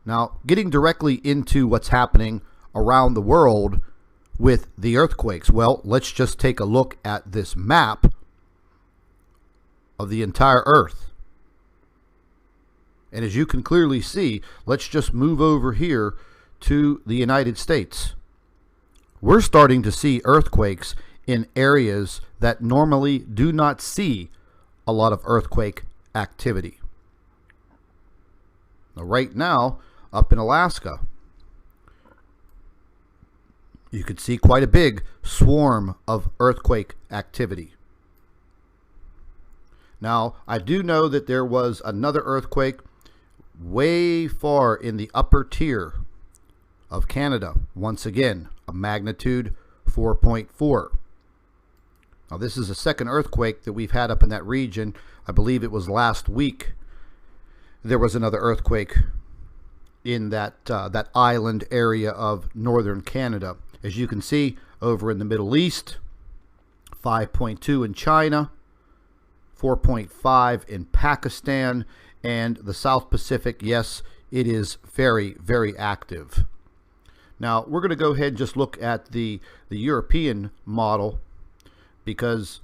Now, getting directly into what's happening around the world with the earthquakes, well, let's just take a look at this map of the entire Earth. And as you can clearly see, let's just move over here to the United States. We're starting to see earthquakes in areas that normally do not see a lot of earthquake activity. Now, right now, up in Alaska, you could see quite a big swarm of earthquake activity. Now, I do know that there was another earthquake way far in the upper tier of Canada. Once again, a magnitude 4.4. Now, this is the second earthquake that we've had up in that region. I believe it was last week. There was another earthquake in that island area of northern Canada. As you can see, over in the Middle East, 5.2 in China, 4.5 in Pakistan, and the South Pacific, yes, it is very, very active. Now, we're going to go ahead and just look at the European model, because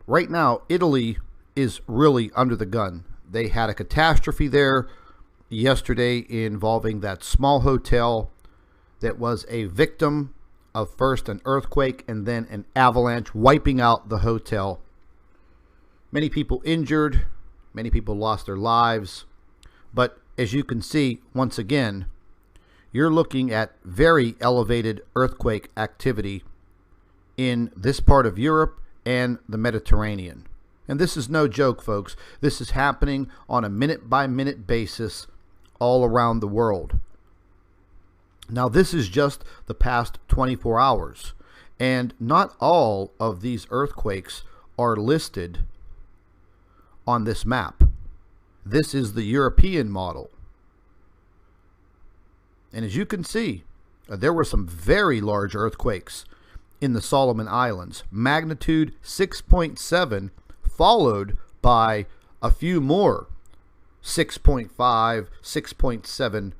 right now, Italy is really under the gun. They had a catastrophe there yesterday involving that small hotel that was a victim of first an earthquake and then an avalanche, wiping out the hotel. Many people injured, many people lost their lives. But as you can see, once again, you're looking at very elevated earthquake activity in this part of Europe and the Mediterranean. And this is no joke, folks. This is happening on a minute-by-minute basis all around the world. Now, this is just the past 24 hours. And not all of these earthquakes are listed on this map. This is the European model. And as you can see, there were some very large earthquakes in the Solomon Islands. Magnitude 6.7, followed by a few more 6.5, 6.7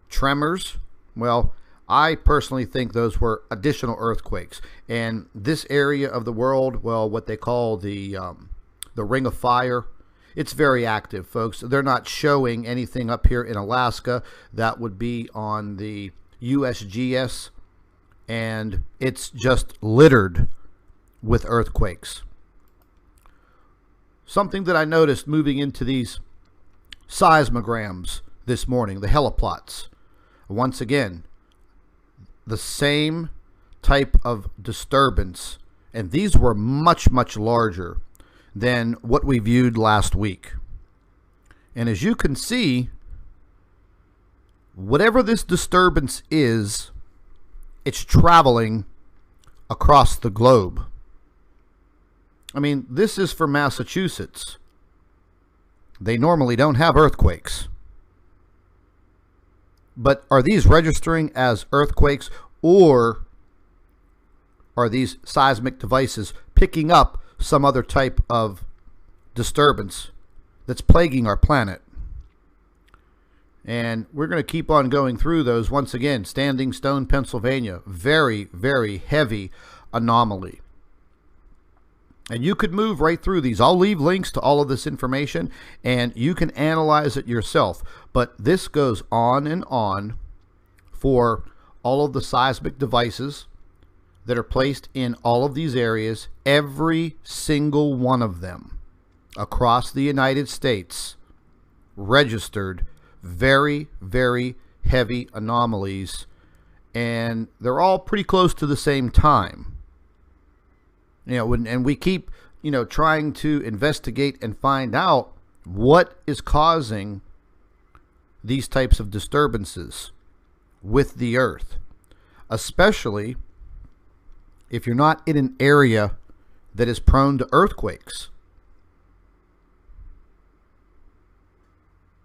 tremors. Well, I personally think those were additional earthquakes. And this area of the world, well, what they call the Ring of Fire, it's very active, folks. They're not showing anything up here in Alaska. That would be on the USGS, and it's just littered with earthquakes. Something that I noticed moving into these seismograms this morning, the heliplots. Once again, the same type of disturbance, and these were much, much larger than what we viewed last week. And as you can see, whatever this disturbance is, it's traveling across the globe. I mean, this is for Massachusetts. They normally don't have earthquakes. But are these registering as earthquakes, or are these seismic devices picking up some other type of disturbance that's plaguing our planet? And we're going to keep on going through those. Once again, Standing Stone, Pennsylvania, very, very heavy anomaly. And you could move right through these. I'll leave links to all of this information, and you can analyze it yourself. But this goes on and on for all of the seismic devices that are placed in all of these areas. Every single one of them across the United States registered very, very heavy anomalies, and they're all pretty close to the same time. You know, and we keep, trying to investigate and find out what is causing these types of disturbances with the earth, especially if you're not in an area that is prone to earthquakes.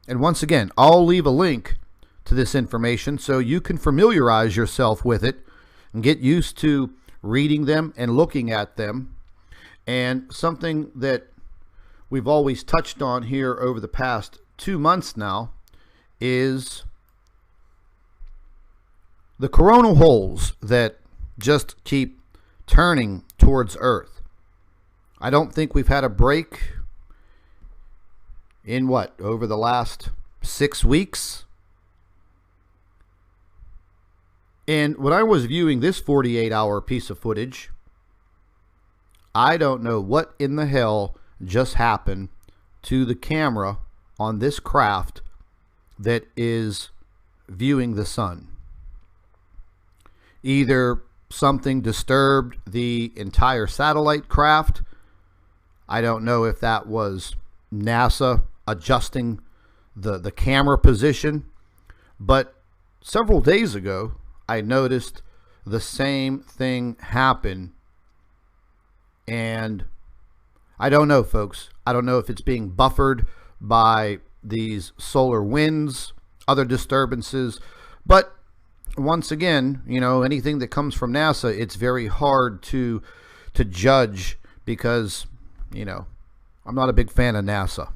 And once again, I'll leave a link to this information so you can familiarize yourself with it and get used to reading them and looking at them. And something that we've always touched on here over the past 2 months now is the coronal holes that just keep turning towards Earth. I don't think we've had a break in over the last 6 weeks. And when I was viewing this 48-hour piece of footage, I don't know what in the hell just happened to the camera on this craft that is viewing the sun. Either something disturbed the entire satellite craft. I don't know if that was NASA adjusting the camera position, but several days ago I noticed the same thing happen, and I don't know, folks. I don't know if it's being buffered by these solar winds, other disturbances, but once again, you know, anything that comes from NASA, it's very hard to judge because, you know, I'm not a big fan of NASA.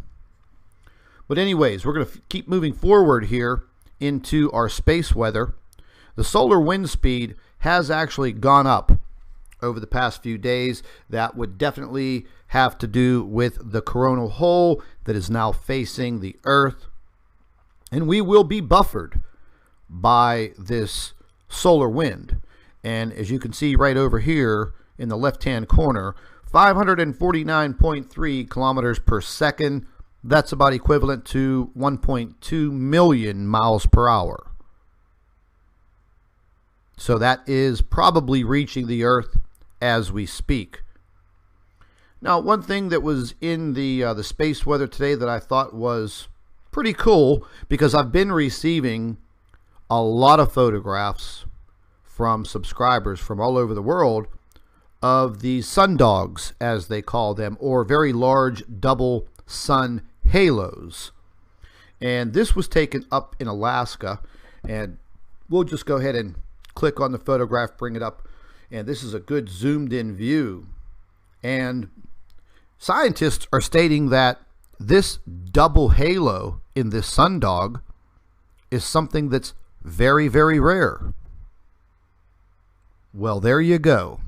But anyways, we're going to keep moving forward here into our space weather. The solar wind speed has actually gone up over the past few days. That would definitely have to do with the coronal hole that is now facing the Earth. And we will be buffered by this solar wind. And as you can see right over here in the left-hand corner, 549.3 kilometers per second. That's about equivalent to 1.2 million miles per hour. So that is probably reaching the Earth as we speak. Now, one thing that was in the space weather today that I thought was pretty cool, because I've been receiving a lot of photographs from subscribers from all over the world of these sun dogs, as they call them, or very large double sun halos. And this was taken up in Alaska, and we'll just go ahead and click on the photograph, bring it up, and this is a good zoomed in view. And scientists are stating that this double halo in this sundog is something that's very, very rare. Well, there you go.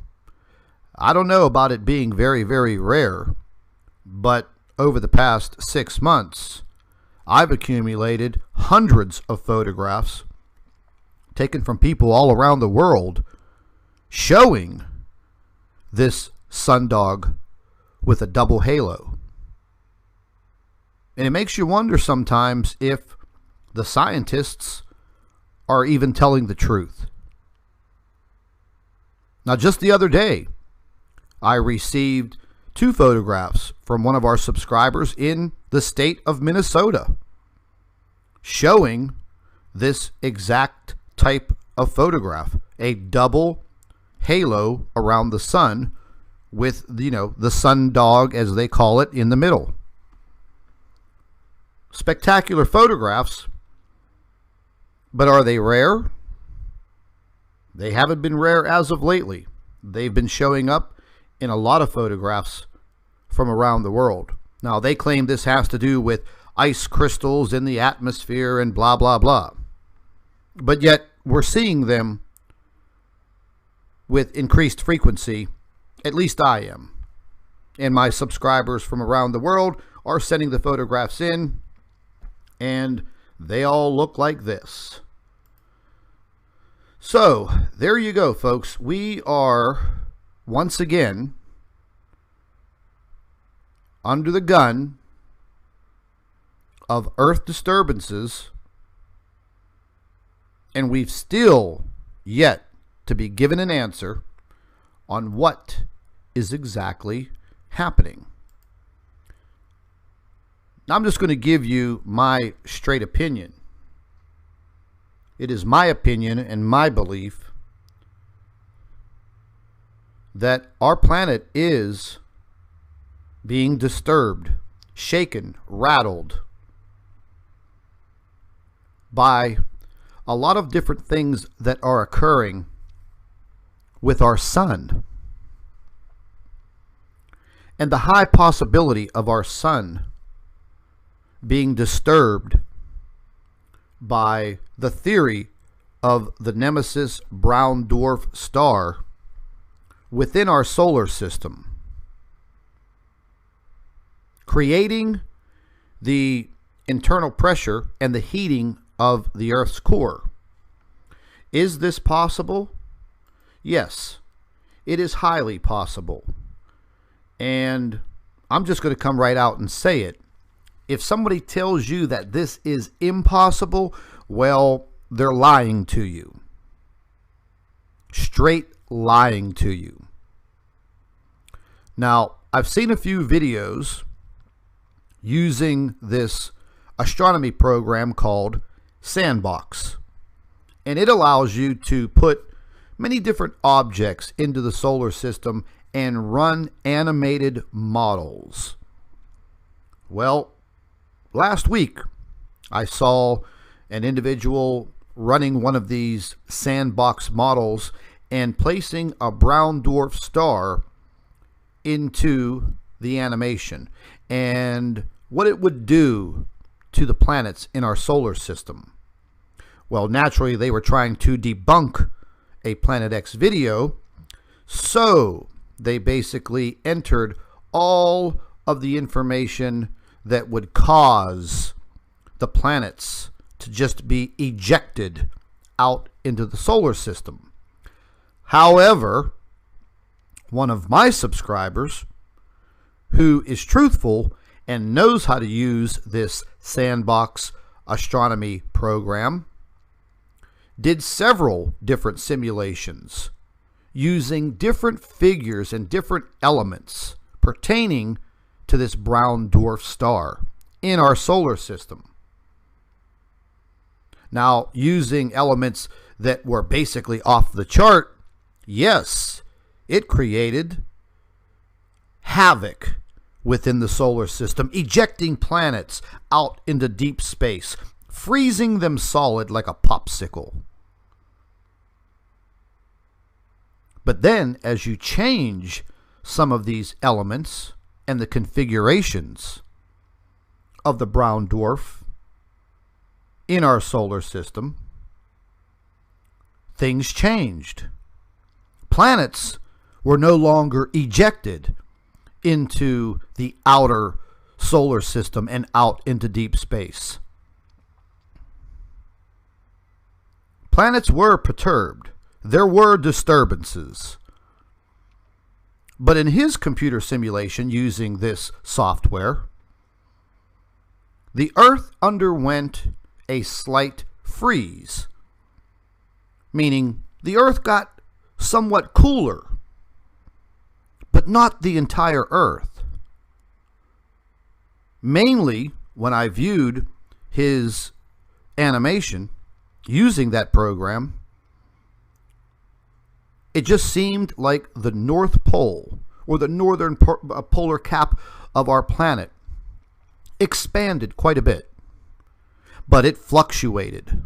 I don't know about it being very, very rare, but over the past 6 months, I've accumulated hundreds of photographs taken from people all around the world showing this sundog with a double halo. And it makes you wonder sometimes if the scientists are even telling the truth. Now, just the other day, I received 2 photographs from one of our subscribers in the state of Minnesota showing this exact type of photograph, a double halo around the sun with, you know, the sundog, as they call it, in the middle. Spectacular photographs, but are they rare? They haven't been rare as of lately. They've been showing up in a lot of photographs from around the world. Now, they claim this has to do with ice crystals in the atmosphere and blah, blah, blah. But yet, we're seeing them with increased frequency. At least I am. And my subscribers from around the world are sending the photographs in, and they all look like this. So, there you go, folks. We are, once again, under the gun of Earth disturbances, and we've still yet to be given an answer on what is exactly happening. Now, I'm just going to give you my straight opinion. It is my opinion and my belief that our planet is being disturbed, shaken, rattled by a lot of different things that are occurring with our sun. And the high possibility of our sun being disturbed by the theory of the Nemesis brown dwarf star within our solar system, creating the internal pressure and the heating of the Earth's core. Is this possible? Yes, it is highly possible. And I'm just going to come right out and say it. If somebody tells you that this is impossible, well, they're lying to you. Straight lying to you. Now, I've seen a few videos using this astronomy program called Sandbox. And it allows you to put many different objects into the solar system and run animated models. Well, last week I saw an individual running one of these Sandbox models and placing a brown dwarf star into the animation and what it would do to the planets in our solar system. Well, naturally, they were trying to debunk a Planet X video, so they basically entered all of the information that would cause the planets to just be ejected out into the solar system. However, one of my subscribers, who is truthful and knows how to use this Sandbox astronomy program, did several different simulations using different figures and different elements pertaining to this brown dwarf star in our solar system. Now, using elements that were basically off the chart, yes, it created havoc within the solar system, ejecting planets out into deep space, freezing them solid like a popsicle. But then, as you change some of these elements and the configurations of the brown dwarf in our solar system, things changed. Planets were no longer ejected into the outer solar system and out into deep space. Planets were perturbed. There were disturbances. But in his computer simulation using this software, the Earth underwent a slight freeze, meaning the Earth got somewhat cooler, but not the entire Earth. Mainly, when I viewed his animation using that program, it just seemed like the North Pole, or the northern polar cap of our planet, expanded quite a bit. But it fluctuated,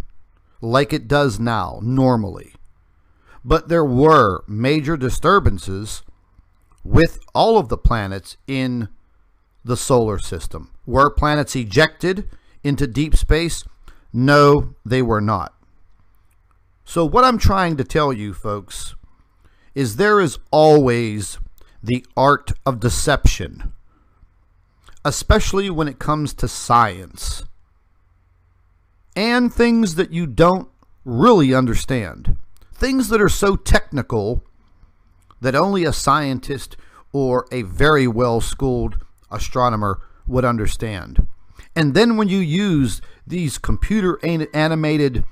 like it does now, normally. But there were major disturbances with all of the planets in the solar system. Were planets ejected into deep space? No, they were not. So what I'm trying to tell you, folks, is there is always the art of deception, especially when it comes to science and things that you don't really understand, things that are so technical that only a scientist or a very well-schooled astronomer would understand. And then when you use these computer animated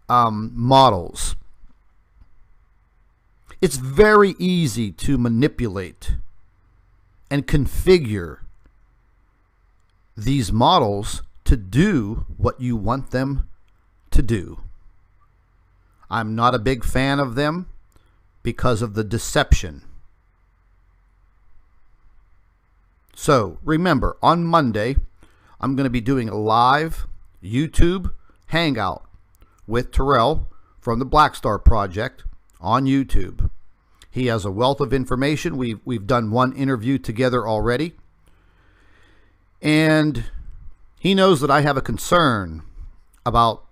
models, it's very easy to manipulate and configure these models to do what you want them to do. I'm not a big fan of them because of the deception. So remember, on Monday, I'm going to be doing a live YouTube hangout with Terrell from the Black Star Project on YouTube. He has a wealth of information. We've done one interview together already. And he knows that I have a concern about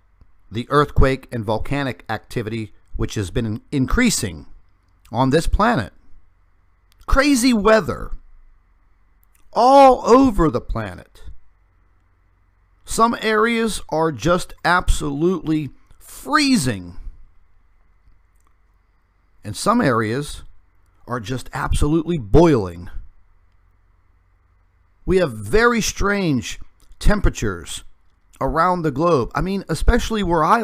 the earthquake and volcanic activity which has been increasing on this planet. Crazy weather all over the planet. Some areas are just absolutely freezing, and some areas are just absolutely boiling. We have very strange temperatures around the globe. I mean, especially where I